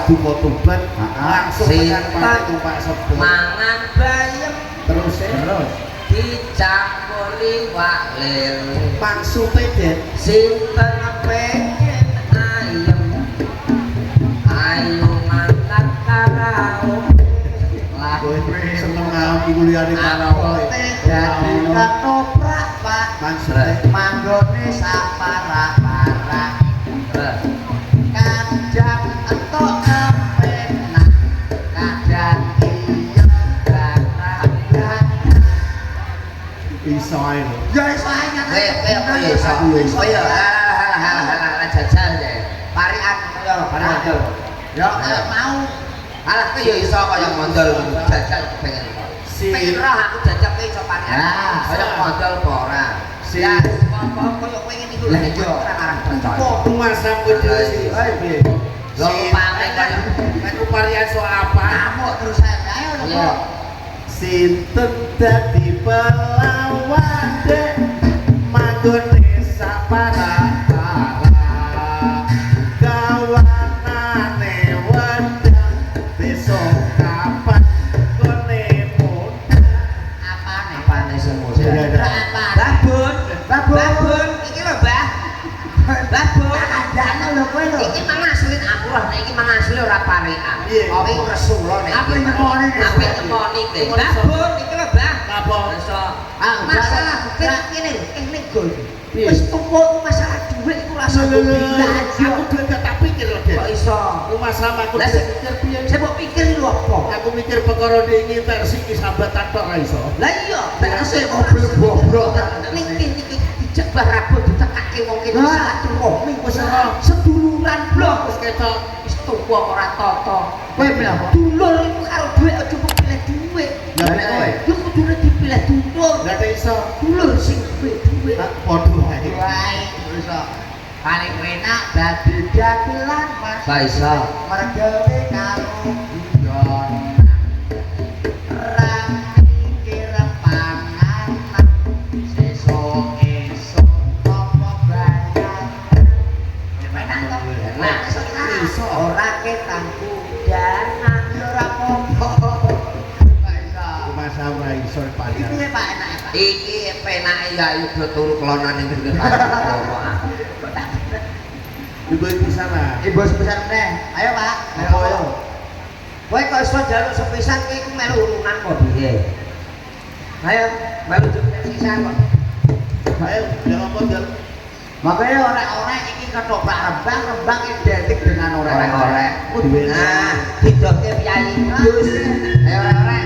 paduka tobat langsung tekan Pak Sepuh mangan bayem terus dicampuri wak lele maksude Den sinten pengen ayem ayo mangkat karaoke lah seneng aku kuliahane karaoke dadi ketoprak Pak maksudnya manggone saparak-parak kadang entuk kepenak kadang iya garang iso ae lho ya iso ae apa ya iso oh ya halah jajal deh parian yo parian yo mau alah ke yo iso kaya mondol jajal pengen pengen roh aku jajal ke iso parian kaya mondol apa ora ya apa koyo pengen iku lho yo arah percaya kok masa kudu sih ae piye lho pamit kaya nek parian so apa ngamuk terus ae lho sinten dadi pelawan dek manggone saparak-parak kawanane wedang besok kapan kone muda apane semua babon iki lho Mbah babon kandhane lho kowe lho iki mangaslin aku lho nek iki mangasli ora parikan iki Rasulullah nek apa nyemoni iki babon iki lho Mbah babon iso masalah kene kene gol wis tumpuk masalah dhuwit iku rasa aku dhuwit gak tak pikir lho kok iso ku masalah aku pikir piye saya mbok pikir lho apa aku mikir perkara iki tersi iki sambatan tok ra iso lah iya tersi mobil bobrok niki dijebah rabot ditekake wong kene silaturahmi wis seduluran blok wis ketok wis tuwa ora tata kowe bilang dulur iku karo dhuwit aja kok pilih dhuwit lha nek kowe yo kudune dipilih dulur lha nek iso dulur sing dhuwit padha wae iso paling enak dadi dagelan Mas ba iso mergawe karo guyon ra mikir panganan sesuk esuk apa bayar nah iso ora ketang kudanan yo ora apa-apa Mas ora iso panjang iki Pak enak Pak iki penake ya udah turu kelonan ning ngene Pak ibu pisan lah ibu sepisan meneh ayo Pak ayo kowe kok iso njaluk sepisan kowe iku melu urunan kok piye ayo melu sepisan kok ayo jangan apa njaluk makanya orek-orek iki ketoprak rembang identik dengan orek-orek nah didoke piyai Gus ayo orek-orek